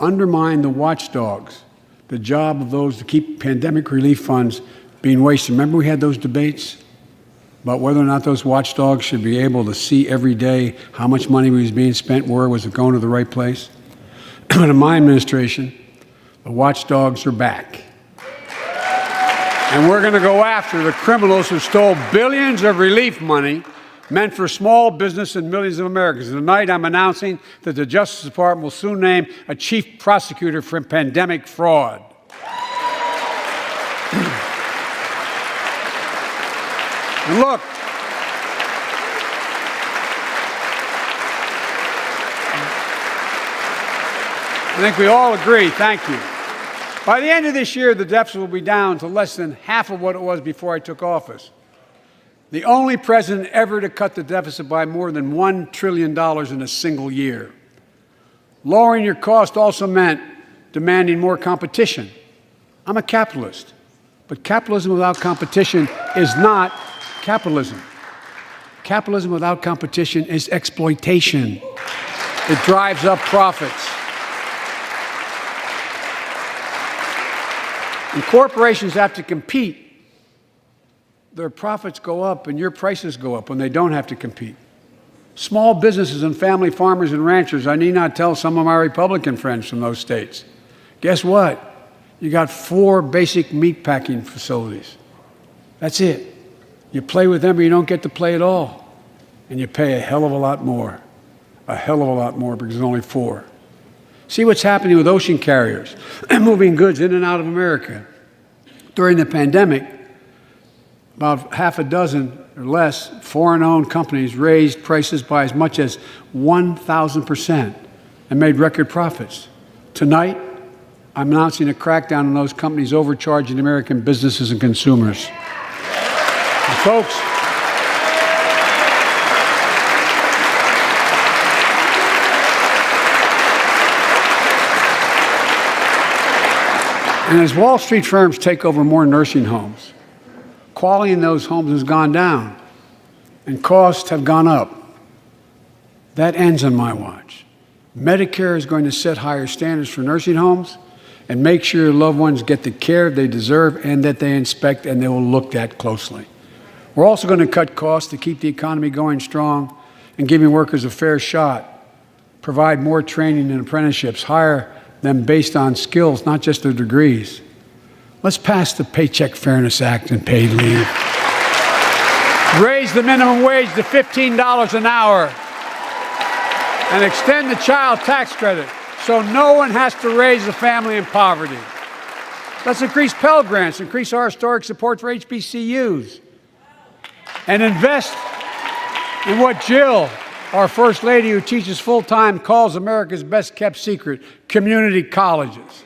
undermine the watchdogs, the job of those to keep pandemic relief funds being wasted. Remember we had those debates about whether or not those watchdogs should be able to see every day how much money was being spent, where was it going to the right place? But in my administration, the watchdogs are back. And we're going to go after the criminals who stole billions of relief money meant for small business and millions of Americans. Tonight, I'm announcing that the Justice Department will soon name a chief prosecutor for pandemic fraud. And look, I think we all agree, thank you. By the end of this year, the deficit will be down to less than half of what it was before I took office. The only president ever to cut the deficit by more than $1 trillion in a single year. Lowering your cost also meant demanding more competition. I'm a capitalist, but capitalism without competition is not capitalism. Capitalism without competition is exploitation. It drives up profits. When corporations have to compete, their profits go up and your prices go up when they don't have to compete. Small businesses and family farmers and ranchers, I need not tell some of my Republican friends from those states. Guess what? You got 4 basic meat packing facilities. That's it. You play with them or you don't get to play at all. And you pay a hell of a lot more. A hell of a lot more because there's only 4. See what's happening with ocean carriers moving goods in and out of America. During the pandemic, about half a dozen or less foreign-owned companies raised prices by as much as 1,000% and made record profits. Tonight, I'm announcing a crackdown on those companies overcharging American businesses and consumers. And folks, and as Wall Street firms take over more nursing homes, quality in those homes has gone down and costs have gone up. That ends on my watch. Medicare is going to set higher standards for nursing homes and make sure your loved ones get the care they deserve and that they inspect and they will look at closely. We're also going to cut costs to keep the economy going strong and giving workers a fair shot, provide more training and apprenticeships, hire them based on skills, not just their degrees. Let's pass the Paycheck Fairness Act and paid leave. Raise the minimum wage to $15 an hour and extend the child tax credit so no one has to raise a family in poverty. Let's increase Pell Grants, increase our historic support for HBCUs, and invest in what Jill, our First Lady who teaches full-time, calls America's best-kept secret, community colleges.